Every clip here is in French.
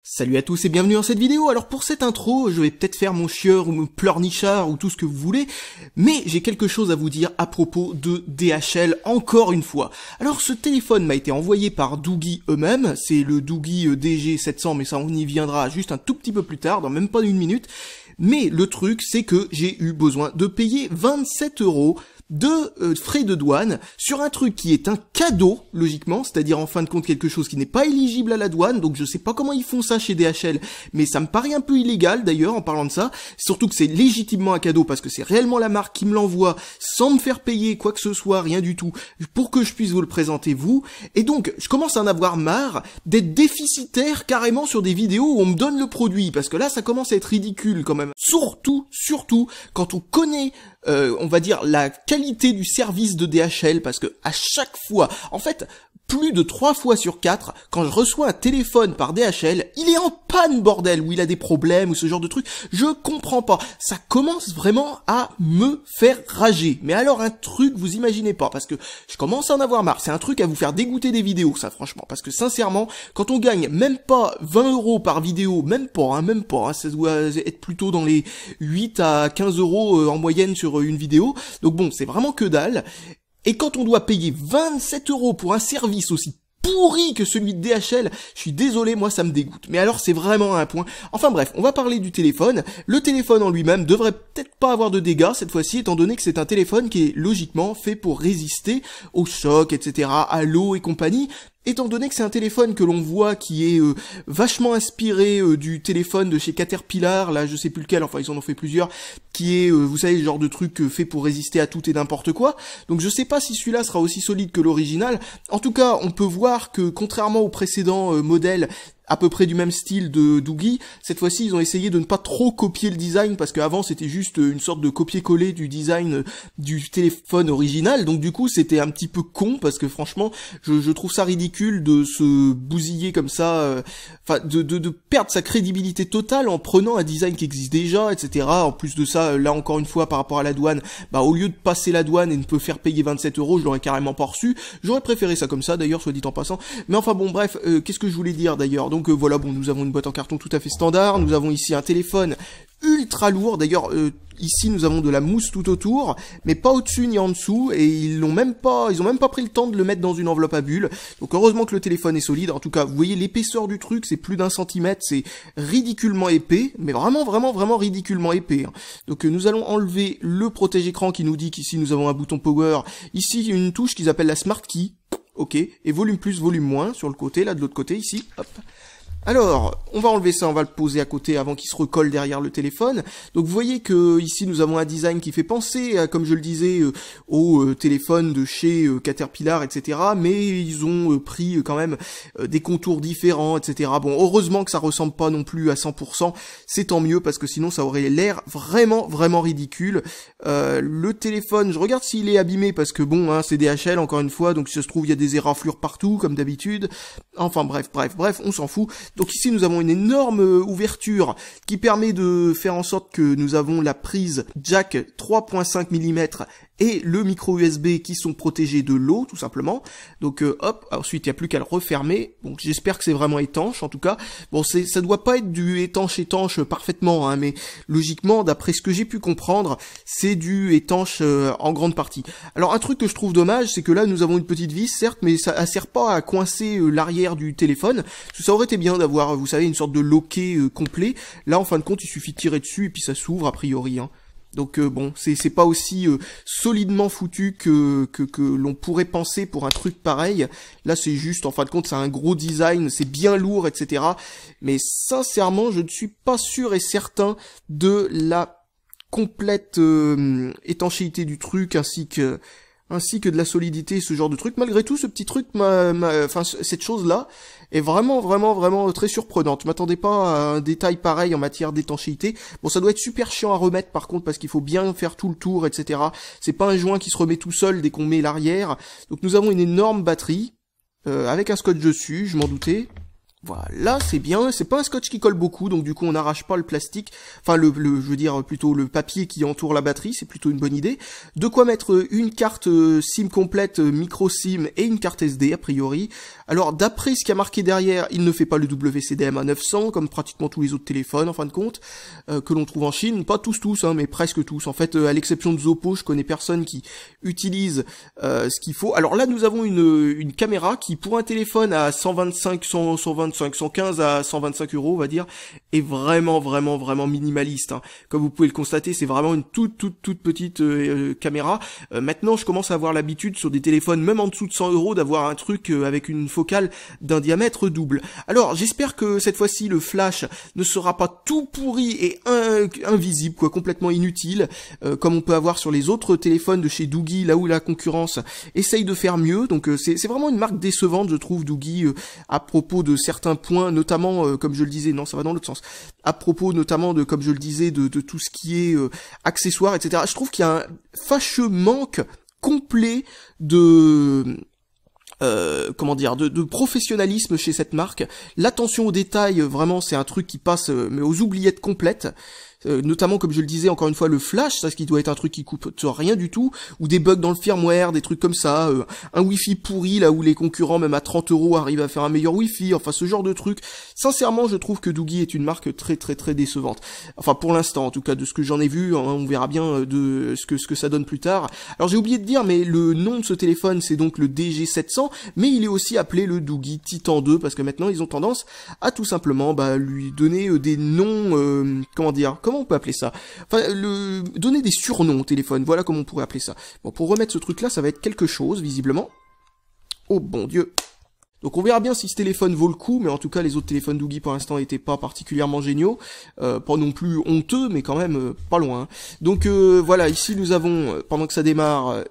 Salut à tous et bienvenue dans cette vidéo. Alors pour cette intro, je vais peut-être faire mon chieur ou mon pleurnichard ou tout ce que vous voulez, mais j'ai quelque chose à vous dire à propos de DHL encore une fois. Alors ce téléphone m'a été envoyé par Doogee eux-mêmes, c'est le Doogee DG700, mais ça on y viendra juste un tout petit peu plus tard, dans même pas une minute. Mais le truc, c'est que j'ai eu besoin de payer 27 € de frais de douane sur un truc qui est un cadeau, logiquement, c'est-à-dire en fin de compte quelque chose qui n'est pas éligible à la douane, donc je sais pas comment ils font ça chez DHL, mais ça me paraît un peu illégal d'ailleurs en parlant de ça, surtout que c'est légitimement un cadeau parce que c'est réellement la marque qui me l'envoie sans me faire payer quoi que ce soit, rien du tout, pour que je puisse vous le présenter vous, et donc je commence à en avoir marre d'être déficitaire carrément sur des vidéos où on me donne le produit, parce que là ça commence à être ridicule quand même, surtout quand on connaît on va dire la qualité du service de DHL, parce que à chaque fois, en fait, plus de 3 fois sur 4, quand je reçois un téléphone par DHL, il est en panne, bordel, ou il a des problèmes, ou ce genre de truc, je comprends pas. Ça commence vraiment à me faire rager. Mais alors un truc, vous imaginez pas, parce que je commence à en avoir marre. C'est un truc à vous faire dégoûter des vidéos, ça, franchement. Parce que sincèrement, quand on gagne même pas 20 € par vidéo, même pas, ça doit être plutôt dans les 8 à 15 € en moyenne sur une vidéo. Donc bon, c'est vraiment que dalle. Et quand on doit payer 27 € pour un service aussi pourri que celui de DHL, je suis désolé, moi ça me dégoûte. Mais alors c'est vraiment un point. Enfin bref, on va parler du téléphone. Le téléphone en lui-même devrait peut-être pas avoir de dégâts cette fois-ci, étant donné que c'est un téléphone qui est logiquement fait pour résister au choc, etc., à l'eau et compagnie. Étant donné que c'est un téléphone que l'on voit qui est vachement inspiré du téléphone de chez Caterpillar, là je sais plus lequel, enfin ils en ont fait plusieurs, qui est, vous savez, le genre de truc fait pour résister à tout et n'importe quoi. Donc je sais pas si celui-là sera aussi solide que l'original. En tout cas, on peut voir que contrairement aux précédents modèles, à peu près du même style de Doogee, cette fois-ci ils ont essayé de ne pas trop copier le design, parce qu'avant c'était juste une sorte de copier-coller du design du téléphone original, donc du coup c'était un petit peu con, parce que franchement je trouve ça ridicule de se bousiller comme ça, enfin de perdre sa crédibilité totale en prenant un design qui existe déjà, etc. En plus de ça, là encore une fois par rapport à la douane, bah au lieu de passer la douane et de me faire payer 27 €, je l'aurais carrément pas reçu. J'aurais préféré ça comme ça d'ailleurs, soit dit en passant, mais enfin bon bref, qu'est-ce que je voulais dire d'ailleurs. Donc voilà, bon, nous avons une boîte en carton tout à fait standard, nous avons ici un téléphone ultra lourd, d'ailleurs ici nous avons de la mousse tout autour, mais pas au-dessus ni en dessous, et ils ont même pas pris le temps de le mettre dans une enveloppe à bulles, donc heureusement que le téléphone est solide. En tout cas, vous voyez l'épaisseur du truc, c'est plus d'1 centimètre, c'est ridiculement épais, mais vraiment ridiculement épais, hein. Donc nous allons enlever le protège-écran qui nous dit qu'ici nous avons un bouton power, ici une touche qui s'appelle la smart key, ok, et volume plus, volume moins, sur le côté, là de l'autre côté, ici, hop. Alors, on va enlever ça, on va le poser à côté avant qu'il se recolle derrière le téléphone. Donc vous voyez que ici nous avons un design qui fait penser, comme je le disais, au téléphone de chez Caterpillar, etc. Mais ils ont pris quand même des contours différents, etc. Bon, heureusement que ça ressemble pas non plus à 100%, c'est tant mieux, parce que sinon ça aurait l'air vraiment ridicule. Le téléphone, je regarde s'il est abîmé, parce que bon, hein, c'est DHL encore une fois, donc si ça se trouve il y a des éraflures partout, comme d'habitude. Enfin bref, on s'en fout. Donc ici nous avons une énorme ouverture qui permet de faire en sorte que nous avons la prise jack 3.5 mm et le micro USB qui sont protégés de l'eau tout simplement. Donc hop, ensuite il n'y a plus qu'à le refermer. Donc j'espère que c'est vraiment étanche en tout cas. Bon, ça doit pas être du étanche parfaitement, hein, mais logiquement d'après ce que j'ai pu comprendre, c'est du étanche en grande partie. Alors un truc que je trouve dommage, c'est que là nous avons une petite vis certes, mais ça sert pas à coincer l'arrière du téléphone. Parce que ça aurait été bien d'avoir, vous savez, une sorte de loquet complet. Là en fin de compte il suffit de tirer dessus et puis ça s'ouvre a priori, hein. Donc bon, c'est pas aussi solidement foutu que l'on pourrait penser pour un truc pareil. Là c'est juste, en fin de compte, c'est un gros design, c'est bien lourd, etc. Mais sincèrement, je ne suis pas sûr et certain de la complète étanchéité du truc, ainsi que de la solidité, ce genre de truc. Malgré tout, ce petit truc, enfin cette chose-là, est vraiment très surprenante. Je m'attendais pas à un détail pareil en matière d'étanchéité. Bon, ça doit être super chiant à remettre par contre, parce qu'il faut bien faire tout le tour, etc. C'est pas un joint qui se remet tout seul dès qu'on met l'arrière. Donc nous avons une énorme batterie, avec un scotch dessus, je m'en doutais. Voilà, c'est bien, c'est pas un scotch qui colle beaucoup, donc du coup on n'arrache pas le plastique, enfin je veux dire plutôt le papier qui entoure la batterie, c'est plutôt une bonne idée. De quoi mettre une carte SIM complète, micro SIM et une carte SD a priori. Alors d'après ce qu'il y a marqué derrière, il ne fait pas le WCDMA 900 comme pratiquement tous les autres téléphones en fin de compte, que l'on trouve en Chine, pas tous hein, mais presque tous. En fait, à l'exception de Zoppo, je connais personne qui utilise ce qu'il faut. Alors là nous avons une caméra qui pour un téléphone à 115 à 125 euros, on va dire, est vraiment minimaliste. Hein. Comme vous pouvez le constater, c'est vraiment une toute petite caméra. Maintenant, je commence à avoir l'habitude sur des téléphones, même en dessous de 100 euros, d'avoir un truc avec une focale d'un diamètre double. Alors, j'espère que cette fois-ci, le flash ne sera pas tout pourri et invisible, quoi, complètement inutile, comme on peut avoir sur les autres téléphones de chez Doogee, là où la concurrence essaye de faire mieux. Donc, c'est vraiment une marque décevante, je trouve, Doogee, à propos de certains points, notamment, comme je le disais, non, ça va dans l'autre sens, à propos notamment de, comme je le disais, de tout ce qui est accessoires, etc. Je trouve qu'il y a un fâcheux manque complet de... comment dire, de professionnalisme chez cette marque. L'attention aux détails, vraiment, c'est un truc qui passe mais aux oubliettes complètes. Notamment, comme je le disais, encore une fois, le flash, ça, ce qui doit être un truc qui coûte rien du tout, ou des bugs dans le firmware, des trucs comme ça, un Wi-Fi pourri, là où les concurrents, même à 30 euros, arrivent à faire un meilleur Wi-Fi, enfin, ce genre de truc. Sincèrement, je trouve que Doogee est une marque très décevante. Enfin, pour l'instant, en tout cas, de ce que j'en ai vu, hein, on verra bien de ce que ça donne plus tard. Alors, j'ai oublié de dire, mais le nom de ce téléphone, c'est donc le DG700, mais il est aussi appelé le Doogee Titan 2, parce que maintenant, ils ont tendance à tout simplement, lui donner des noms, comment dire, comment on peut appeler ça? Enfin, donner des surnoms au téléphone, voilà comment on pourrait appeler ça. Bon, pour remettre ce truc-là, ça va être quelque chose, visiblement. Oh, bon Dieu. Donc on verra bien si ce téléphone vaut le coup, mais en tout cas, les autres téléphones Doogee, pour l'instant, n'étaient pas particulièrement géniaux. Pas non plus honteux, mais quand même pas loin. Donc voilà, ici, nous avons, pendant que ça démarre...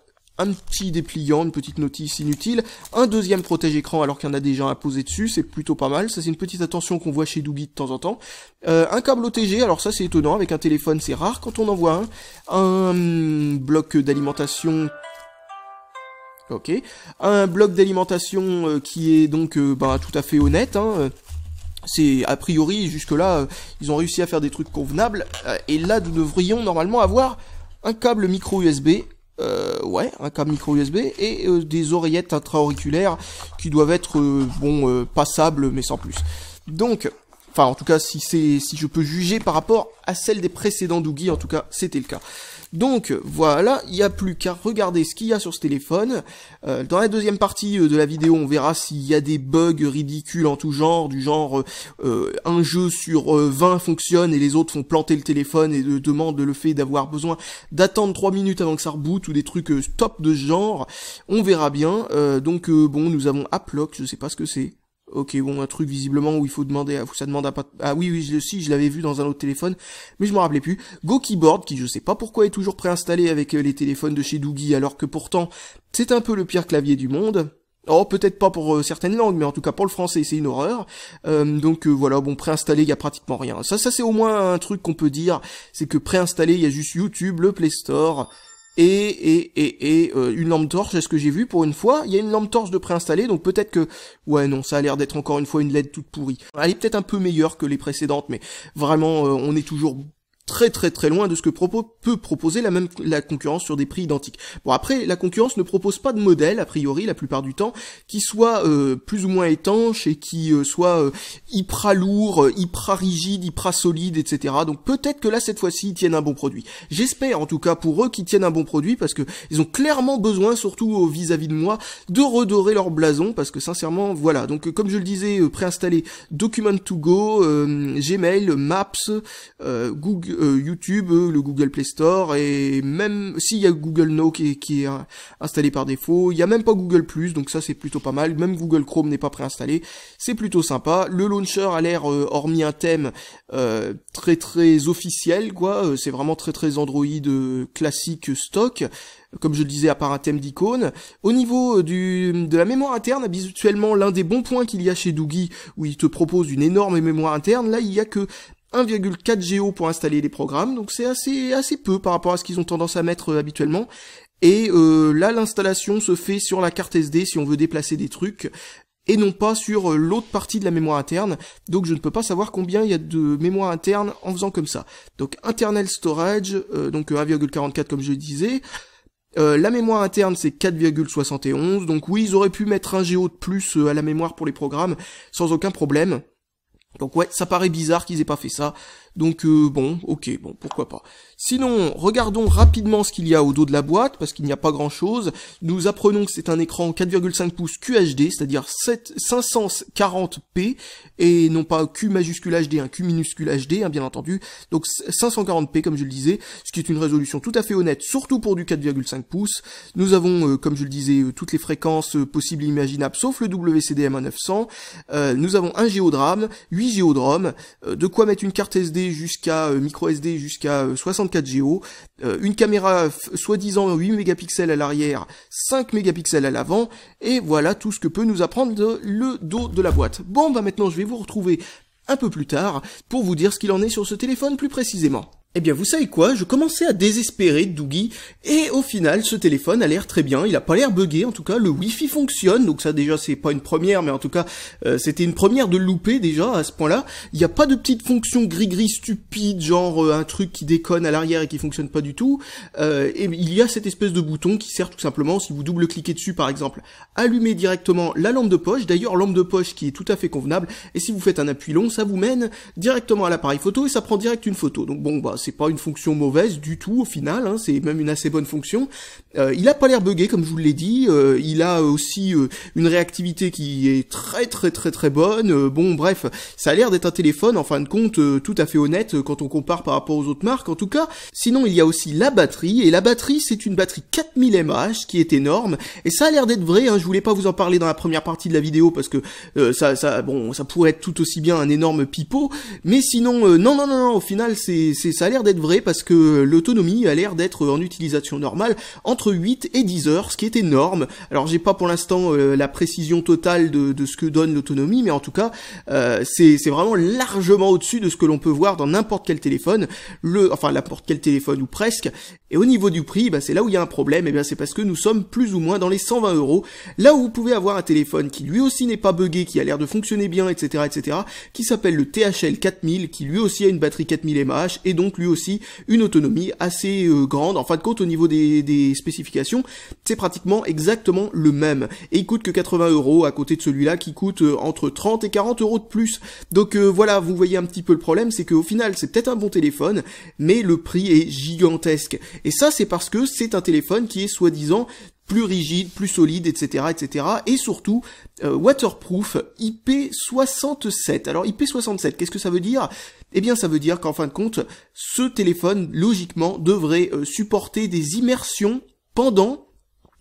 un petit dépliant, une petite notice inutile, un deuxième protège-écran alors qu'il y en a déjà un posé dessus, c'est plutôt pas mal, ça c'est une petite attention qu'on voit chez Doogee de temps en temps. Un câble OTG, alors ça c'est étonnant, avec un téléphone c'est rare quand on en voit un bloc d'alimentation... Ok, un bloc d'alimentation qui est donc tout à fait honnête, hein. C'est a priori jusque là ils ont réussi à faire des trucs convenables, et là nous devrions normalement avoir un câble micro USB. Ouais, un câble micro USB et des oreillettes intra-auriculaires qui doivent être passables mais sans plus. Donc, enfin en tout cas si je peux juger par rapport à celle des précédents Doogee, en tout cas c'était le cas. Donc voilà, il n'y a plus qu'à regarder ce qu'il y a sur ce téléphone. Dans la deuxième partie de la vidéo, on verra s'il y a des bugs ridicules en tout genre, du genre un jeu sur 20 fonctionne et les autres font planter le téléphone et demandent le fait d'avoir besoin d'attendre 3 minutes avant que ça reboot, ou des trucs top de ce genre. On verra bien. Donc bon, nous avons Applock, je sais pas ce que c'est. Ok, bon, un truc visiblement où il faut demander, ça demande à pas... Ah oui, je l'avais vu dans un autre téléphone, mais je m'en rappelais plus. Go Keyboard, qui je sais pas pourquoi est toujours préinstallé avec les téléphones de chez Doogee, alors que pourtant, c'est un peu le pire clavier du monde. Oh, peut-être pas pour certaines langues, mais en tout cas pour le français, c'est une horreur. Donc voilà, bon, préinstallé, il y a pratiquement rien. Ça c'est au moins un truc qu'on peut dire, c'est que préinstallé, il y a juste YouTube, le Play Store... Et une lampe torche, c'est ce que j'ai vu pour une fois. Il y a une lampe torche de préinstallée, donc peut-être que... Ouais, non, ça a l'air d'être encore une fois une LED toute pourrie. Elle est peut-être un peu meilleure que les précédentes, mais vraiment, on est toujours... très loin de ce que peut proposer la concurrence sur des prix identiques. Bon, après, la concurrence ne propose pas de modèle, a priori, la plupart du temps, qui soit plus ou moins étanche et qui soit hyper lourd, hyper rigide, hyper solide, etc. Donc peut-être que là, cette fois-ci, ils tiennent un bon produit. J'espère, en tout cas, pour eux, qu'ils tiennent un bon produit, parce que ils ont clairement besoin, surtout vis-à-vis de moi, de redorer leur blason, parce que sincèrement, voilà. Donc, comme je le disais, préinstaller Document2Go, Gmail, Maps, Google, YouTube, le Google Play Store, et même s'il y a Google Now qui est installé par défaut, il y a même pas Google+, donc ça c'est plutôt pas mal, même Google Chrome n'est pas préinstallé, c'est plutôt sympa. Le launcher a l'air, hormis un thème, très officiel, quoi, c'est vraiment très Android classique stock, comme je le disais, à part un thème d'icône. Au niveau de la mémoire interne, habituellement l'un des bons points qu'il y a chez Doogee, où il te propose une énorme mémoire interne, là il y a que 1,4 Go pour installer les programmes, donc c'est assez peu par rapport à ce qu'ils ont tendance à mettre habituellement. Et là, l'installation se fait sur la carte SD si on veut déplacer des trucs. et non pas sur l'autre partie de la mémoire interne. Donc je ne peux pas savoir combien il y a de mémoire interne en faisant comme ça. Donc internal storage, donc 1,44 comme je disais. La mémoire interne c'est 4,71, donc oui ils auraient pu mettre un Go de plus à la mémoire pour les programmes sans aucun problème. Donc ouais, ça paraît bizarre qu'ils aient pas fait ça. Donc bon, ok, bon, pourquoi pas. Sinon, regardons rapidement ce qu'il y a au dos de la boîte, parce qu'il n'y a pas grand-chose. Nous apprenons que c'est un écran 4,5 pouces QHD, c'est-à-dire 540p, et non pas Q majuscule HD, un Q minuscule HD, bien entendu. Donc 540p, comme je le disais, ce qui est une résolution tout à fait honnête, surtout pour du 4,5 pouces. Nous avons, comme je le disais, toutes les fréquences possibles et imaginables, sauf le WCDMA 900. Nous avons 1 Go de RAM, 8 Go de ROM, de quoi mettre une carte SD jusqu'à micro SD jusqu'à 64 Go, une caméra soi-disant 8 mégapixels à l'arrière, 5 mégapixels à l'avant, et voilà tout ce que peut nous apprendre le dos de la boîte. Bon, bah maintenant je vais vous retrouver un peu plus tard pour vous dire ce qu'il en est sur ce téléphone plus précisément. Eh bien, vous savez quoi, je commençais à désespérer de Dougie, et au final, ce téléphone a l'air très bien, il a pas l'air buggé, en tout cas, le Wi-Fi fonctionne, donc ça déjà c'est pas une première, mais en tout cas, c'était une première de le louper déjà, à ce point-là. Il n'y a pas de petites fonctions gris-gris stupides, genre un truc qui déconne à l'arrière et qui fonctionne pas du tout, et il y a cette espèce de bouton qui sert tout simplement, si vous double-cliquez dessus par exemple, allumer directement la lampe de poche, d'ailleurs lampe de poche qui est tout à fait convenable, et si vous faites un appui long, ça vous mène directement à l'appareil photo et ça prend direct une photo, donc bon bah c'est pas une fonction mauvaise du tout au final, hein, c'est même une assez bonne fonction. Il a pas l'air buggé comme je vous l'ai dit, il a aussi une réactivité qui est très bonne, bon bref, ça a l'air d'être un téléphone en fin de compte tout à fait honnête quand on compare par rapport aux autres marques en tout cas. Sinon il y a aussi la batterie, et la batterie c'est une batterie 4000 mAh qui est énorme, et ça a l'air d'être vrai, hein, je voulais pas vous en parler dans la première partie de la vidéo parce que ça pourrait être tout aussi bien un énorme pipeau, mais sinon non, au final ça a l'air d'être vrai parce que l'autonomie a l'air d'être en utilisation normale entre 8 et 10 heures, ce qui est énorme. Alors j'ai pas pour l'instant la précision totale de ce que donne l'autonomie, mais en tout cas c'est vraiment largement au-dessus de ce que l'on peut voir dans n'importe quel téléphone, n'importe quel téléphone ou presque. Et au niveau du prix, bah, c'est là où il y a un problème, et bien c'est parce que nous sommes plus ou moins dans les 120 €, là où vous pouvez avoir un téléphone qui lui aussi n'est pas buggé, qui a l'air de fonctionner bien, etc., qui s'appelle le THL 4000, qui lui aussi a une batterie 4000 mAh, et donc lui aussi une autonomie assez grande. En fin de compte, au niveau des spécifications, c'est pratiquement exactement le même, et il coûte que 80 € à côté de celui-là qui coûte entre 30 et 40 € de plus. Donc voilà, vous voyez un petit peu le problème, c'est qu'au final c'est peut-être un bon téléphone, mais le prix est gigantesque. Et ça c'est parce que c'est un téléphone qui est soi-disant plus rigide, plus solide, etc., et surtout waterproof IP67. Alors IP67, qu'est-ce que ça veut dire ? Eh bien ça veut dire qu'en fin de compte, ce téléphone, logiquement, devrait supporter des immersions pendant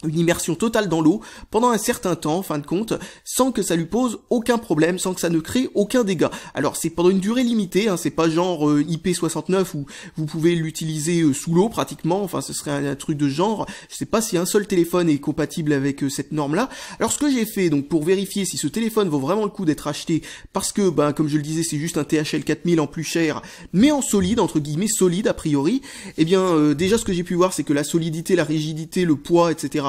une immersion totale dans l'eau pendant un certain temps, en fin de compte, sans que ça lui pose aucun problème, sans que ça ne crée aucun dégât. Alors c'est pendant une durée limitée, hein, c'est pas genre IP69 où vous pouvez l'utiliser sous l'eau pratiquement, enfin ce serait un truc de genre. Je sais pas si un seul téléphone est compatible avec cette norme-là. Alors ce que j'ai fait, donc pour vérifier si ce téléphone vaut vraiment le coup d'être acheté, parce que, ben comme je le disais, c'est juste un THL 4000 en plus cher, mais en solide, entre guillemets solide a priori, eh bien déjà ce que j'ai pu voir c'est que la solidité, la rigidité, le poids, etc.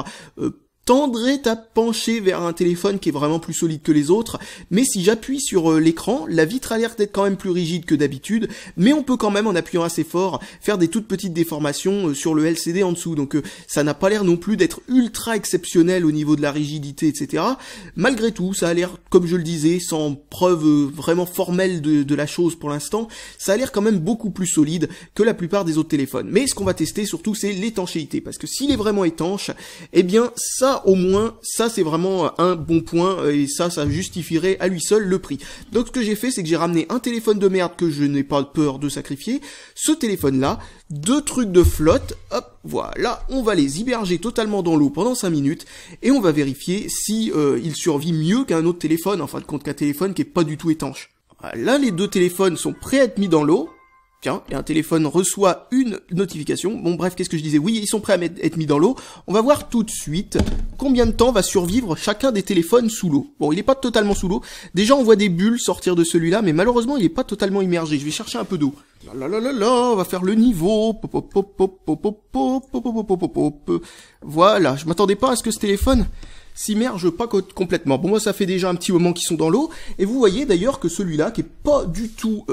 Tendrait à pencher vers un téléphone qui est vraiment plus solide que les autres, mais si j'appuie sur l'écran, la vitre a l'air d'être quand même plus rigide que d'habitude, mais on peut quand même, en appuyant assez fort, faire des toutes petites déformations sur le LCD en dessous, donc ça n'a pas l'air non plus d'être ultra exceptionnel au niveau de la rigidité, etc. Malgré tout, ça a l'air, comme je le disais, sans preuve vraiment formelle de la chose pour l'instant, ça a l'air quand même beaucoup plus solide que la plupart des autres téléphones. Mais ce qu'on va tester surtout, c'est l'étanchéité, parce que s'il est vraiment étanche, eh bien ça au moins, ça c'est vraiment un bon point, et ça justifierait à lui seul le prix. Donc ce que j'ai fait, c'est que j'ai ramené un téléphone de merde que je n'ai pas peur de sacrifier, ce téléphone-là, 2 trucs de flotte, hop, voilà, on va les immerger totalement dans l'eau pendant 5 minutes, et on va vérifier si il survit mieux qu'un autre téléphone, en fin de compte qu'un téléphone qui est pas du tout étanche. Là, les 2 téléphones sont prêts à être mis dans l'eau. Tiens, et un téléphone reçoit une notification. Bon bref, qu'est-ce que je disais ? Oui, ils sont prêts à être mis dans l'eau. On va voir tout de suite combien de temps va survivre chacun des téléphones sous l'eau. Bon, il est pas totalement sous l'eau. Déjà, on voit des bulles sortir de celui-là, mais malheureusement, il est pas totalement immergé. Je vais chercher un peu d'eau. On va faire le niveau. Voilà, je m'attendais pas à ce que ce téléphone s'immerge pas complètement. Bon, moi ça fait déjà un petit moment qu'ils sont dans l'eau, et vous voyez d'ailleurs que celui-là, qui est pas du tout,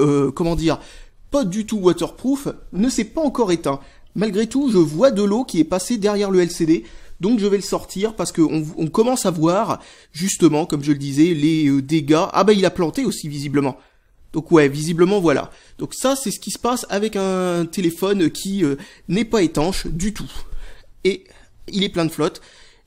pas du tout waterproof, ne s'est pas encore éteint. Malgré tout, je vois de l'eau qui est passée derrière le LCD, donc je vais le sortir parce que on commence à voir, justement, comme je le disais, les dégâts. Ah bah il a planté aussi, visiblement. Donc ouais, visiblement, voilà. Donc ça, c'est ce qui se passe avec un téléphone qui n'est pas étanche du tout. Et il est plein de flotte.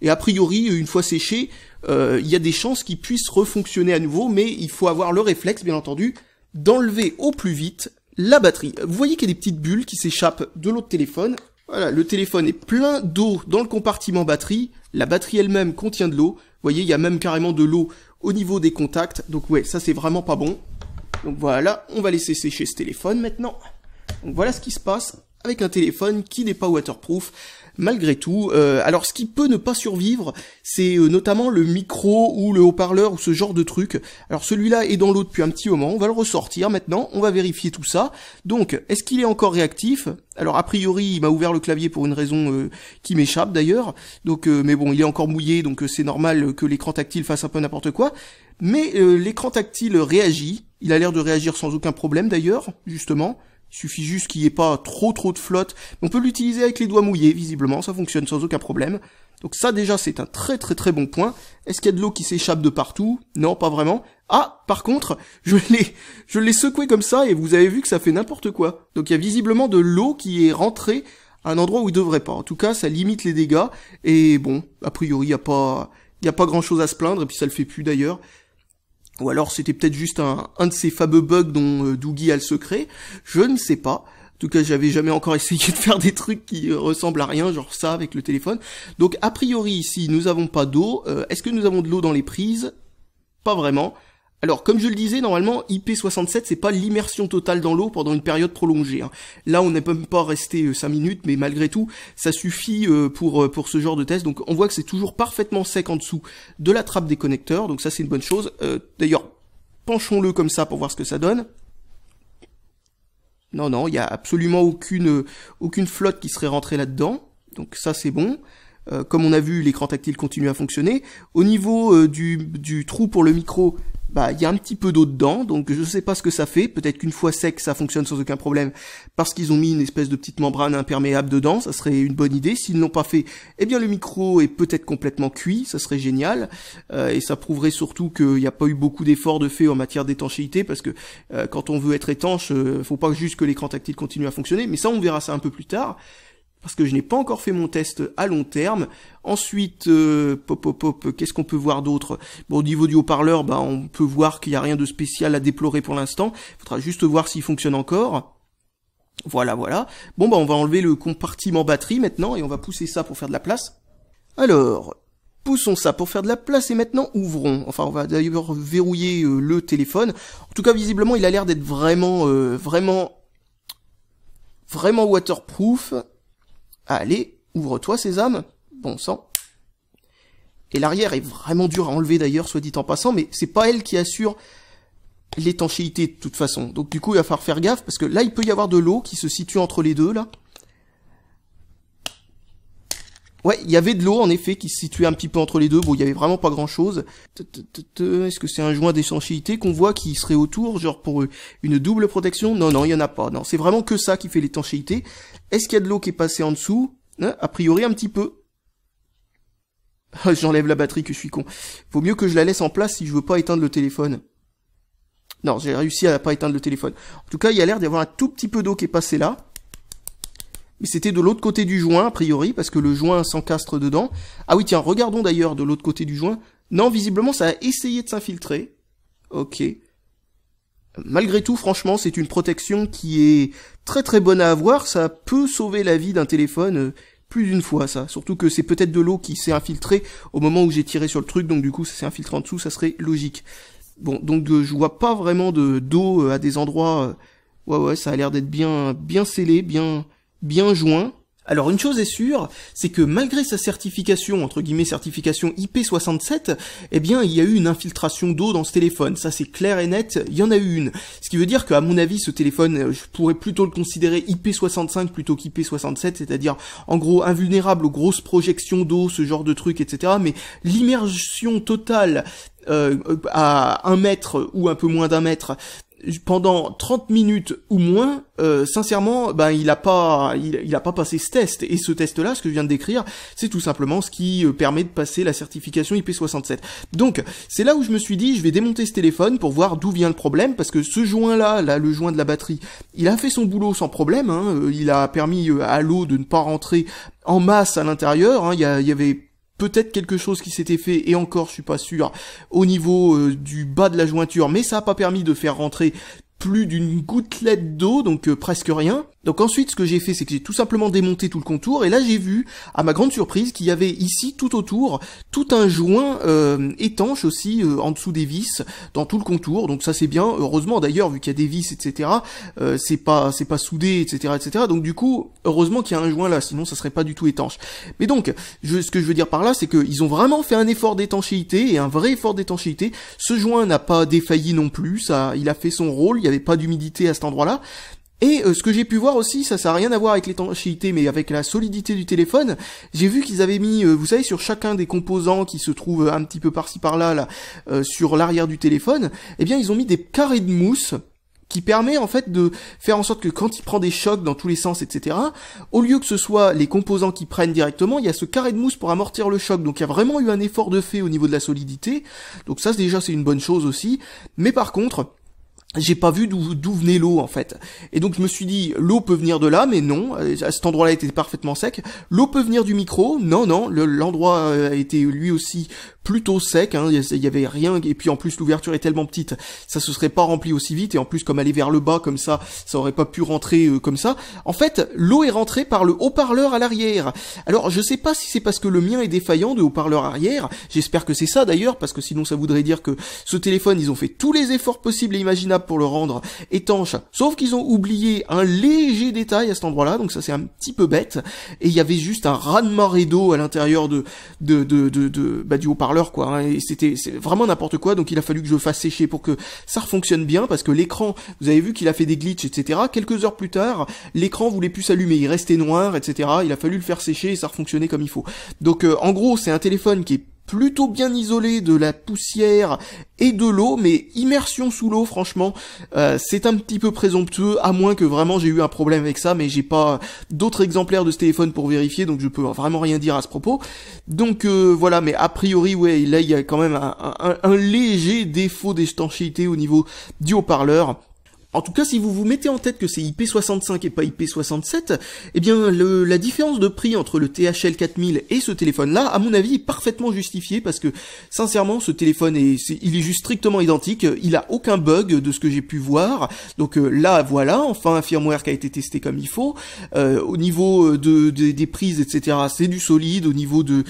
Et a priori, une fois séché, il y a des chances qu'il puisse refonctionner à nouveau, mais il faut avoir le réflexe, bien entendu, d'enlever au plus vite la batterie. Vous voyez qu'il y a des petites bulles qui s'échappent de l'autre téléphone. Voilà, le téléphone est plein d'eau dans le compartiment batterie. La batterie elle-même contient de l'eau. Vous voyez, il y a même carrément de l'eau au niveau des contacts. Donc ouais, ça c'est vraiment pas bon. Donc voilà, on va laisser sécher ce téléphone maintenant. Donc voilà ce qui se passe avec un téléphone qui n'est pas waterproof. Malgré tout, alors ce qui peut ne pas survivre, c'est notamment le micro ou le haut-parleur ou ce genre de truc. Alors celui-là est dans l'eau depuis un petit moment, on va le ressortir maintenant, on va vérifier tout ça. Donc, est-ce qu'il est encore réactif? Alors a priori, il m'a ouvert le clavier pour une raison qui m'échappe d'ailleurs. Donc, mais bon, il est encore mouillé, donc c'est normal que l'écran tactile fasse un peu n'importe quoi. Mais l'écran tactile réagit, il a l'air de réagir sans aucun problème d'ailleurs, justement. Il suffit juste qu'il n'y ait pas trop de flotte. On peut l'utiliser avec les doigts mouillés, visiblement, ça fonctionne sans aucun problème. Donc ça déjà c'est un très bon point. Est-ce qu'il y a de l'eau qui s'échappe de partout? Non, pas vraiment. Ah, par contre, je l'ai secoué comme ça et vous avez vu que ça fait n'importe quoi. Donc il y a visiblement de l'eau qui est rentrée à un endroit où il devrait pas. En tout cas, ça limite les dégâts. Et bon, a priori, il y a pas grand chose à se plaindre, et puis ça le fait plus d'ailleurs. Ou alors c'était peut-être juste un de ces fameux bugs dont Doogie a le secret, je ne sais pas. En tout cas, j'avais jamais encore essayé de faire des trucs qui ressemblent à rien, genre ça avec le téléphone. Donc a priori ici, nous avons pas d'eau. Est-ce que nous avons de l'eau dans les prises? Pas vraiment. Alors, comme je le disais, normalement, IP67, c'est pas l'immersion totale dans l'eau pendant une période prolongée. Hein. Là, on n'est même pas resté 5 minutes, mais malgré tout, ça suffit pour ce genre de test. Donc, on voit que c'est toujours parfaitement sec en dessous de la trappe des connecteurs. Donc ça, c'est une bonne chose. D'ailleurs, penchons-le comme ça pour voir ce que ça donne. Non, il y a absolument aucune flotte qui serait rentrée là-dedans. Donc ça, c'est bon. Comme on a vu, l'écran tactile continue à fonctionner. Au niveau du trou pour le micro, bah il y a un petit peu d'eau dedans, donc je sais pas ce que ça fait. Peut-être qu'une fois sec, ça fonctionne sans aucun problème, parce qu'ils ont mis une espèce de petite membrane imperméable dedans. Ça serait une bonne idée. S'ils ne l'ont pas fait, eh bien le micro est peut-être complètement cuit. Ça serait génial, et ça prouverait surtout qu'il n'y a pas eu beaucoup d'efforts de fait en matière d'étanchéité, parce que quand on veut être étanche, faut pas juste que l'écran tactile continue à fonctionner. Mais ça, on verra ça un peu plus tard, parce que je n'ai pas encore fait mon test à long terme. Ensuite, qu'est-ce qu'on peut voir d'autre? Bon, au niveau du haut-parleur, bah, on peut voir qu'il n'y a rien de spécial à déplorer pour l'instant. Il faudra juste voir s'il fonctionne encore. Voilà. Bon, bah, on va enlever le compartiment batterie maintenant, et on va pousser ça pour faire de la place. Alors, poussons ça pour faire de la place, et maintenant, ouvrons. Enfin, on va d'ailleurs verrouiller le téléphone. En tout cas, visiblement, il a l'air d'être vraiment waterproof. Allez, ouvre-toi, Sésame. Bon sang. Et l'arrière est vraiment dur à enlever d'ailleurs, soit dit en passant, mais c'est pas elle qui assure l'étanchéité de toute façon. Donc du coup, il va falloir faire gaffe, parce que là, il peut y avoir de l'eau qui se situe entre les deux, là. Ouais, il y avait de l'eau, en effet, qui se situait un petit peu entre les deux. Bon, il y avait vraiment pas grand-chose. Est-ce que c'est un joint d'étanchéité qu'on voit qui serait autour, genre pour une double protection? Non, il y en a pas. Non, c'est vraiment que ça qui fait l'étanchéité. Est-ce qu'il y a de l'eau qui est passée en dessous? A priori, un petit peu. J'enlève la batterie, que je suis con. Vaut mieux que je la laisse en place si je veux pas éteindre le téléphone. Non, j'ai réussi à pas éteindre le téléphone. En tout cas, il y a l'air d'y avoir un tout petit peu d'eau qui est passée là. Mais c'était de l'autre côté du joint, a priori, parce que le joint s'encastre dedans. Ah oui, tiens, regardons d'ailleurs de l'autre côté du joint. Non, visiblement, ça a essayé de s'infiltrer. Ok. Malgré tout, franchement, c'est une protection qui est très bonne à avoir. Ça peut sauver la vie d'un téléphone plus d'une fois, ça. Surtout que c'est peut-être de l'eau qui s'est infiltrée au moment où j'ai tiré sur le truc, donc du coup, ça s'est infiltré en dessous, ça serait logique. Bon, donc je vois pas vraiment d'eau à des endroits... Ouais, ça a l'air d'être bien scellé, bien joint. Alors une chose est sûre, c'est que malgré sa certification, entre guillemets certification IP67, eh bien il y a eu une infiltration d'eau dans ce téléphone, ça c'est clair et net, il y en a eu une. Ce qui veut dire qu'à mon avis ce téléphone, je pourrais plutôt le considérer IP65 plutôt qu'IP67, c'est-à-dire en gros invulnérable aux grosses projections d'eau, ce genre de trucs, etc. Mais l'immersion totale à 1 mètre ou un peu moins d'1 mètre, pendant 30 minutes ou moins, sincèrement, ben il a pas passé ce test. Et ce test-là, ce que je viens de décrire, c'est tout simplement ce qui permet de passer la certification IP67. Donc, c'est là où je me suis dit, je vais démonter ce téléphone pour voir d'où vient le problème, parce que ce joint-là, le joint de la batterie, il a fait son boulot sans problème. Hein, il a permis à l'eau de ne pas rentrer en masse à l'intérieur. Hein, il y avait peut-être quelque chose qui s'était fait, et encore je suis pas sûr, au niveau du bas de la jointure, mais ça a pas permis de faire rentrer plus d'une gouttelette d'eau, donc presque rien. Donc ensuite, ce que j'ai fait, c'est que j'ai tout simplement démonté tout le contour, et là j'ai vu, à ma grande surprise, qu'il y avait ici, tout autour, tout un joint étanche aussi, en dessous des vis, dans tout le contour, donc ça c'est bien, heureusement d'ailleurs, vu qu'il y a des vis, etc., c'est pas soudé, etc., etc., donc du coup, heureusement qu'il y a un joint là, sinon ça serait pas du tout étanche. Mais donc, ce que je veux dire par là, c'est qu'ils ont vraiment fait un effort d'étanchéité, et un vrai effort d'étanchéité. Ce joint n'a pas défailli non plus, il a fait son rôle, il n'y avait pas d'humidité à cet endroit-là. Et ce que j'ai pu voir aussi, ça n'a rien à voir avec l'étanchéité, mais avec la solidité du téléphone, j'ai vu qu'ils avaient mis, vous savez, sur chacun des composants qui se trouvent un petit peu par-ci par-là, sur l'arrière du téléphone, eh bien ils ont mis des carrés de mousse, qui permet en fait de faire en sorte que quand il prend des chocs dans tous les sens, etc., au lieu que ce soit les composants qui prennent directement, il y a ce carré de mousse pour amortir le choc, donc il y a vraiment eu un effort de fait au niveau de la solidité, donc ça déjà c'est une bonne chose aussi, mais par contre, j'ai pas vu d'où venait l'eau en fait. Et donc je me suis dit, l'eau peut venir de là, mais non, à cet endroit-là était parfaitement sec. L'eau peut venir du micro, non, l'endroit a été lui aussi plutôt sec, hein, il y avait rien, et puis en plus l'ouverture est tellement petite, ça se serait pas rempli aussi vite, et en plus comme aller vers le bas comme ça aurait pas pu rentrer comme ça. En fait, l'eau est rentrée par le haut-parleur à l'arrière. Alors je sais pas si c'est parce que le mien est défaillant de haut-parleur arrière, j'espère que c'est ça d'ailleurs, parce que sinon ça voudrait dire que ce téléphone, ils ont fait tous les efforts possibles et imaginables pour le rendre étanche, sauf qu'ils ont oublié un léger détail à cet endroit-là, donc ça c'est un petit peu bête, et il y avait juste un raz-de-marée d'eau à l'intérieur du haut-parleur, quoi, hein, et c'est vraiment n'importe quoi, donc il a fallu que je fasse sécher pour que ça fonctionne bien, parce que l'écran, vous avez vu qu'il a fait des glitches, etc. Quelques heures plus tard, l'écran voulait plus s'allumer, il restait noir, etc. Il a fallu le faire sécher et ça refonctionnait comme il faut. Donc en gros, c'est un téléphone qui est plutôt bien isolé de la poussière et de l'eau, mais immersion sous l'eau, franchement, c'est un petit peu présomptueux, à moins que vraiment j'ai eu un problème avec ça, mais j'ai pas d'autres exemplaires de ce téléphone pour vérifier, donc je peux vraiment rien dire à ce propos. Donc voilà, mais a priori, ouais, là il y a quand même un léger défaut d'étanchéité au niveau du haut-parleur. En tout cas, si vous vous mettez en tête que c'est IP65 et pas IP67, eh bien la différence de prix entre le THL 4000 et ce téléphone-là, à mon avis, est parfaitement justifiée, parce que sincèrement, ce téléphone il est juste strictement identique, il a aucun bug de ce que j'ai pu voir. Donc là, voilà, enfin un firmware qui a été testé comme il faut. Au niveau des prises, etc., c'est du solide. Au niveau du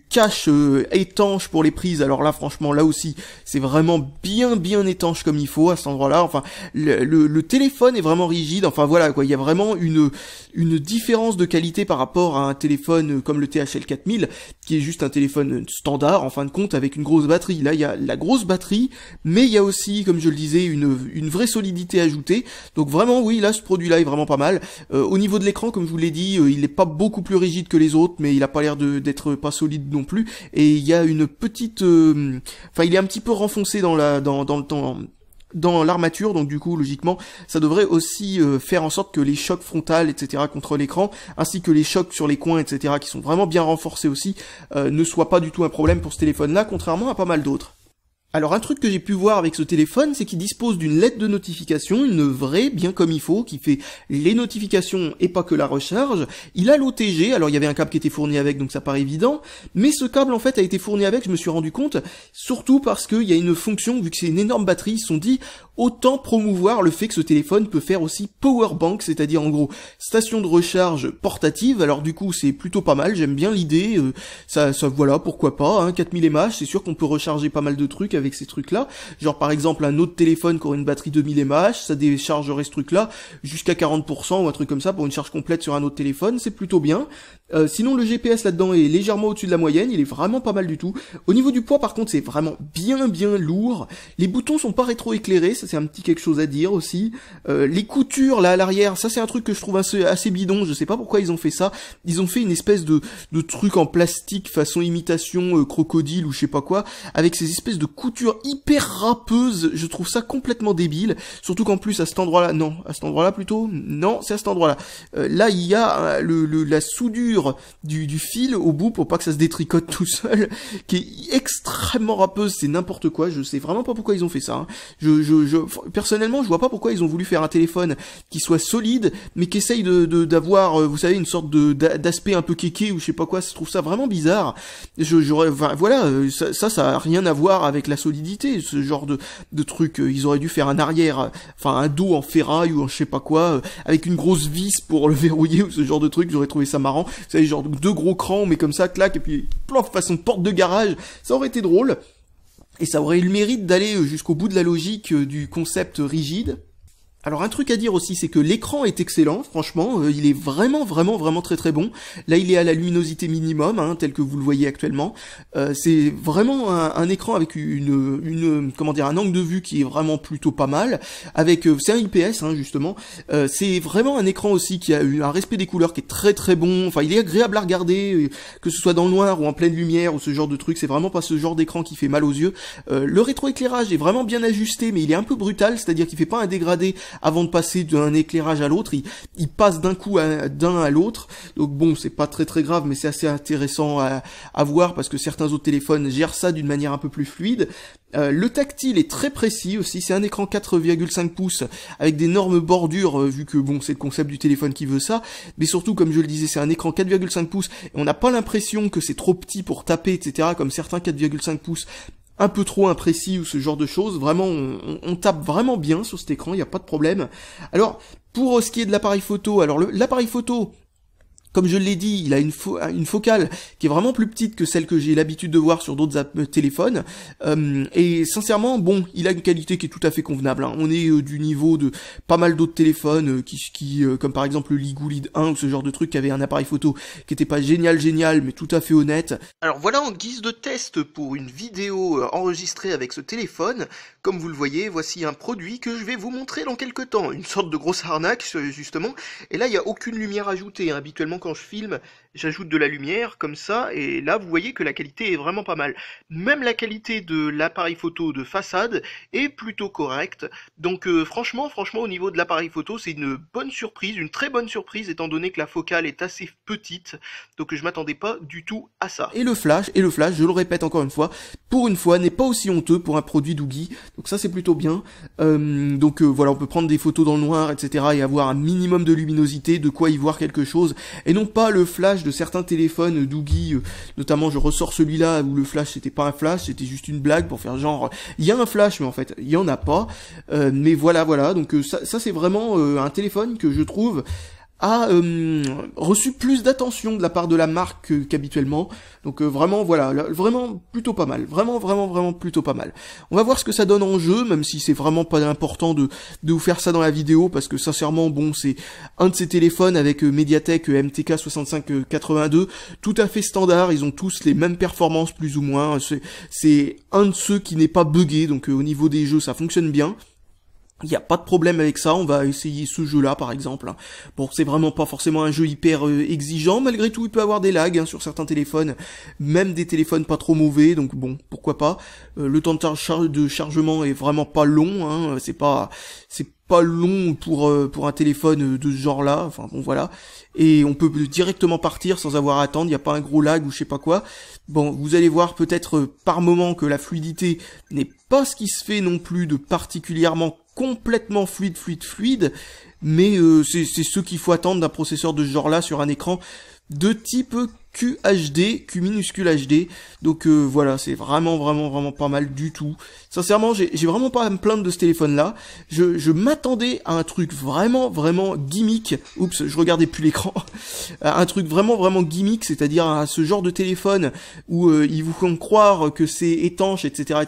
cache étanche pour les prises, alors là, franchement, là aussi, c'est vraiment bien étanche comme il faut à cet endroit-là. Enfin, le téléphone est vraiment rigide, enfin voilà quoi, il y a vraiment une différence de qualité par rapport à un téléphone comme le THL 4000, qui est juste un téléphone standard en fin de compte avec une grosse batterie. Là il y a la grosse batterie, mais il y a aussi, comme je le disais, une vraie solidité ajoutée, donc vraiment oui, là ce produit là est vraiment pas mal. Au niveau de l'écran, comme je vous l'ai dit, il est pas beaucoup plus rigide que les autres, mais il a pas l'air d'être pas solide non plus, et il y a une petite, enfin il est un petit peu renfoncé dans l'armature, donc du coup logiquement ça devrait aussi faire en sorte que les chocs frontales, etc., contre l'écran, ainsi que les chocs sur les coins, etc., qui sont vraiment bien renforcés aussi, ne soient pas du tout un problème pour ce téléphone là, contrairement à pas mal d'autres. Alors un truc que j'ai pu voir avec ce téléphone, c'est qu'il dispose d'une lettre de notification, une vraie, bien comme il faut, qui fait les notifications et pas que la recharge. Il a l'OTG, alors il y avait un câble qui était fourni avec, donc ça paraît évident, mais ce câble en fait a été fourni avec, je me suis rendu compte, surtout parce qu'il y a une fonction, vu que c'est une énorme batterie, ils se sont dit, autant promouvoir le fait que ce téléphone peut faire aussi power bank, c'est-à-dire en gros station de recharge portative. Alors du coup c'est plutôt pas mal, j'aime bien l'idée, ça voilà, pourquoi pas, hein, 4000 mAh, c'est sûr qu'on peut recharger pas mal de trucs avec ces trucs-là. Genre par exemple un autre téléphone qui aurait une batterie 2000 mAh, ça déchargerait ce truc-là jusqu'à 40% ou un truc comme ça pour une charge complète sur un autre téléphone, c'est plutôt bien. Sinon le GPS là-dedans est légèrement au-dessus de la moyenne, il est vraiment pas mal du tout. Au niveau du poids par contre c'est vraiment bien lourd. Les boutons sont pas rétro-éclairés, ça c'est un petit quelque chose à dire aussi. Les coutures là à l'arrière, ça c'est un truc que je trouve assez bidon, je sais pas pourquoi ils ont fait ça. Ils ont fait une espèce de truc en plastique façon imitation crocodile ou je sais pas quoi, avec ces espèces de coutures hyper râpeuses, je trouve ça complètement débile. Surtout qu'en plus à cet endroit-là, non, à cet endroit-là plutôt, non c'est à cet endroit-là. Là il y a la soudure du fil au bout pour pas que ça se détricote tout seul, qui est extrêmement râpeuse, c'est n'importe quoi, je sais vraiment pas pourquoi ils ont fait ça. Personnellement, je vois pas pourquoi ils ont voulu faire un téléphone qui soit solide, mais qui essaye d'avoir, vous savez, une sorte d'aspect un peu kéké ou je sais pas quoi, je trouve ça vraiment bizarre. Voilà, ça a rien à voir avec la solidité, ce genre de truc, ils auraient dû faire un arrière, enfin un dos en ferraille ou en je sais pas quoi, avec une grosse vis pour le verrouiller ou ce genre de truc, j'aurais trouvé ça marrant. Vous savez, genre 2 gros crans, mais comme ça, clac, et puis plof, façon porte de garage, ça aurait été drôle. Et ça aurait eu le mérite d'aller jusqu'au bout de la logique du concept rigide. Alors un truc à dire aussi, c'est que l'écran est excellent, franchement, il est vraiment très bon. Là il est à la luminosité minimum, hein, tel que vous le voyez actuellement. C'est vraiment un écran avec comment dire, un angle de vue qui est vraiment plutôt pas mal. Avec c'est un IPS hein, justement. C'est vraiment un écran aussi qui a eu un respect des couleurs qui est très bon. Enfin il est agréable à regarder, que ce soit dans le noir ou en pleine lumière ou ce genre de truc. C'est vraiment pas ce genre d'écran qui fait mal aux yeux. Le rétroéclairage est vraiment bien ajusté, mais il est un peu brutal, c'est-à-dire qu'il fait pas un dégradé avant de passer d'un éclairage à l'autre, il passe d'un coup d'un à l'autre. Donc bon, c'est pas très grave, mais c'est assez intéressant à voir parce que certains autres téléphones gèrent ça d'une manière un peu plus fluide. Le tactile est très précis aussi, c'est un écran 4,5 pouces avec d'énormes bordures, vu que bon c'est le concept du téléphone qui veut ça, mais surtout comme je le disais c'est un écran 4,5 pouces et on n'a pas l'impression que c'est trop petit pour taper etc comme certains 4,5 pouces un peu trop imprécis ou ce genre de choses. Vraiment on tape vraiment bien sur cet écran, il n'y a pas de problème. Alors pour ce qui est de l'appareil photo, alors l'appareil photo, comme je l'ai dit, il a une focale qui est vraiment plus petite que celle que j'ai l'habitude de voir sur d'autres téléphones. Et sincèrement, bon, il a une qualité qui est tout à fait convenable. Hein. On est du niveau de pas mal d'autres téléphones qui comme par exemple le Ligoo Lead 1 ou ce genre de truc qui avait un appareil photo qui était pas génial, mais tout à fait honnête. Alors voilà, en guise de test pour une vidéo enregistrée avec ce téléphone, comme vous le voyez, voici un produit que je vais vous montrer dans quelques temps. Une sorte de grosse arnaque, justement. Et là, il n'y a aucune lumière ajoutée. Hein. Habituellement, quand je filme, j'ajoute de la lumière comme ça, et là vous voyez que la qualité est vraiment pas mal. Même la qualité de l'appareil photo de façade est plutôt correcte, donc franchement au niveau de l'appareil photo c'est une bonne surprise, une très bonne surprise étant donné que la focale est assez petite, donc je m'attendais pas du tout à ça. Et le flash, je le répète encore une fois, pour une fois n'est pas aussi honteux pour un produit Doogee, donc ça c'est plutôt bien. Voilà, on peut prendre des photos dans le noir etc et avoir un minimum de luminosité, de quoi y voir quelque chose, et non pas le flash de certains téléphones Doogee, notamment je ressors celui-là où le flash c'était pas un flash, c'était juste une blague pour faire genre il y a un flash mais en fait il y en a pas, mais voilà donc ça c'est vraiment un téléphone que je trouve a reçu plus d'attention de la part de la marque qu'habituellement, donc vraiment voilà, vraiment plutôt pas mal, vraiment plutôt pas mal. On va voir ce que ça donne en jeu, même si c'est vraiment pas important de vous faire ça dans la vidéo, parce que sincèrement bon c'est un de ces téléphones avec Mediatek MTK 6582, tout à fait standard, ils ont tous les mêmes performances plus ou moins, c'est un de ceux qui n'est pas buggé, donc au niveau des jeux ça fonctionne bien. Il n'y a pas de problème avec ça, on va essayer ce jeu-là par exemple. Bon, c'est vraiment pas forcément un jeu hyper exigeant, malgré tout il peut avoir des lags sur certains téléphones, même des téléphones pas trop mauvais, donc bon, pourquoi pas. Le temps de chargement est vraiment pas long, hein, c'est pas long pour un téléphone de ce genre-là, enfin bon voilà. Et on peut directement partir sans avoir à attendre, il n'y a pas un gros lag ou je sais pas quoi. Bon, vous allez voir peut-être par moment que la fluidité n'est pas ce qui se fait non plus de particulièrement complètement fluide, mais c'est ce qu'il faut attendre d'un processeur de ce genre-là sur un écran de type QHD, Q minuscule HD, donc voilà, c'est vraiment pas mal du tout. Sincèrement, j'ai vraiment pas à me plaindre de ce téléphone-là. Je m'attendais à un truc vraiment gimmick. Oups, je regardais plus l'écran. Un truc vraiment gimmick, c'est-à-dire à ce genre de téléphone où ils vous font croire que c'est étanche, etc.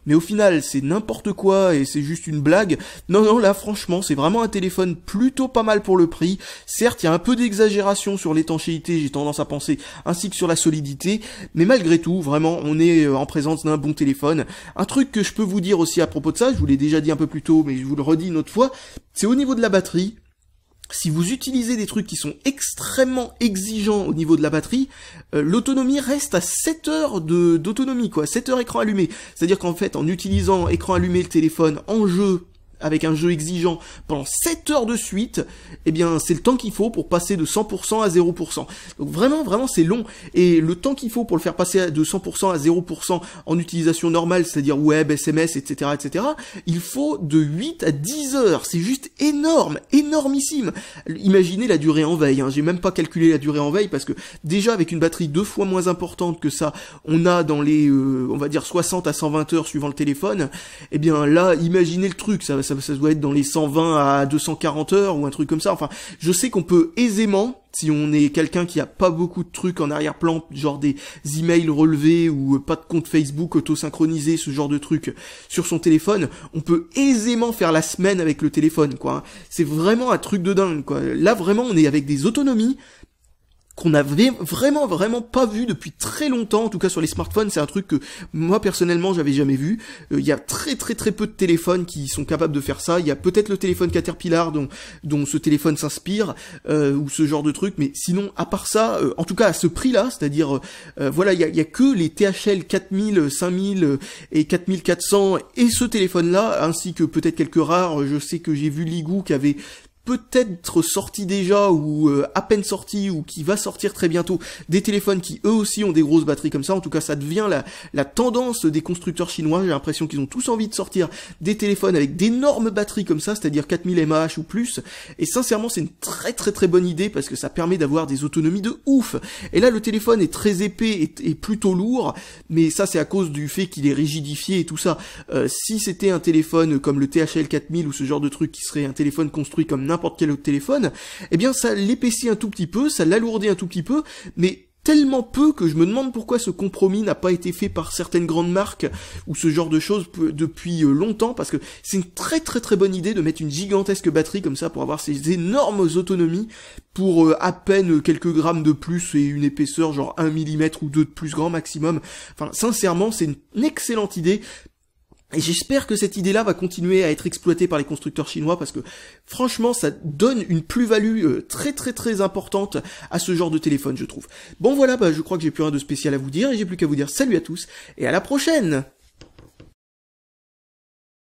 Mais au final, c'est n'importe quoi et c'est juste une blague. Non, là, franchement, c'est vraiment un téléphone plutôt pas mal pour le prix. Certes, il y a un peu d'exagération sur l'étanchéité, j'ai tendance à penser, ainsi que sur la solidité, mais malgré tout, vraiment, on est en présence d'un bon téléphone. Un truc que je peux vous dire aussi à propos de ça, je vous l'ai déjà dit un peu plus tôt, mais je vous le redis une autre fois, c'est au niveau de la batterie. Si vous utilisez des trucs qui sont extrêmement exigeants au niveau de la batterie, l'autonomie reste à 7 heures d'autonomie, quoi, 7 heures écran allumé. C'est-à-dire qu'en fait, en utilisant écran allumé le téléphone en jeu, avec un jeu exigeant pendant 7 heures de suite, eh bien c'est le temps qu'il faut pour passer de 100% à 0%. Donc vraiment c'est long, et le temps qu'il faut pour le faire passer de 100% à 0% en utilisation normale, c'est-à-dire web, SMS, etc., il faut de 8 à 10 heures, c'est juste énorme, énormissime. Imaginez la durée en veille, hein. J'ai même pas calculé la durée en veille, parce que déjà avec une batterie 2 fois moins importante que ça, on a dans les, on va dire 60 à 120 heures suivant le téléphone, eh bien là, imaginez le truc, ça doit être dans les 120 à 240 heures ou un truc comme ça. Enfin, je sais qu'on peut aisément, si on est quelqu'un qui a pas beaucoup de trucs en arrière-plan, genre des emails relevés ou pas de compte Facebook auto-synchronisé, ce genre de trucs sur son téléphone, on peut aisément faire la semaine avec le téléphone, quoi. C'est vraiment un truc de dingue, quoi. Là, vraiment, on est avec des autonomies qu'on avait vraiment pas vu depuis très longtemps. En tout cas sur les smartphones, c'est un truc que moi personnellement j'avais jamais vu. Il y a très peu de téléphones qui sont capables de faire ça. Il y a peut-être le téléphone Caterpillar dont ce téléphone s'inspire, ou ce genre de truc, mais sinon à part ça, en tout cas à ce prix-là, c'est-à-dire voilà, il y a que les THL 4000, 5000 et 4400 et ce téléphone-là, ainsi que peut-être quelques rares. Je sais que j'ai vu Ligou qui avait peut-être sorti déjà ou à peine sorti ou qui va sortir très bientôt des téléphones qui eux aussi ont des grosses batteries comme ça. En tout cas ça devient la tendance des constructeurs chinois. J'ai l'impression qu'ils ont tous envie de sortir des téléphones avec d'énormes batteries comme ça, c'est-à-dire 4000 mAh ou plus, et sincèrement c'est une très bonne idée parce que ça permet d'avoir des autonomies de ouf. Et là le téléphone est très épais et plutôt lourd, mais ça c'est à cause du fait qu'il est rigidifié et tout ça. Si c'était un téléphone comme le THL 4000 ou ce genre de truc qui serait un téléphone construit comme n'importe quel autre téléphone, eh bien ça l'épaissit un tout petit peu, ça l'alourdit un tout petit peu, mais tellement peu que je me demande pourquoi ce compromis n'a pas été fait par certaines grandes marques ou ce genre de choses depuis longtemps, parce que c'est une très bonne idée de mettre une gigantesque batterie comme ça pour avoir ces énormes autonomies pour à peine quelques grammes de plus et une épaisseur genre 1 mm ou 2 de plus grand maximum. Enfin sincèrement c'est une excellente idée. Et j'espère que cette idée-là va continuer à être exploitée par les constructeurs chinois parce que franchement ça donne une plus-value très importante à ce genre de téléphone, je trouve. Bon voilà, je crois que j'ai plus rien de spécial à vous dire et j'ai plus qu'à vous dire salut à tous et à la prochaine.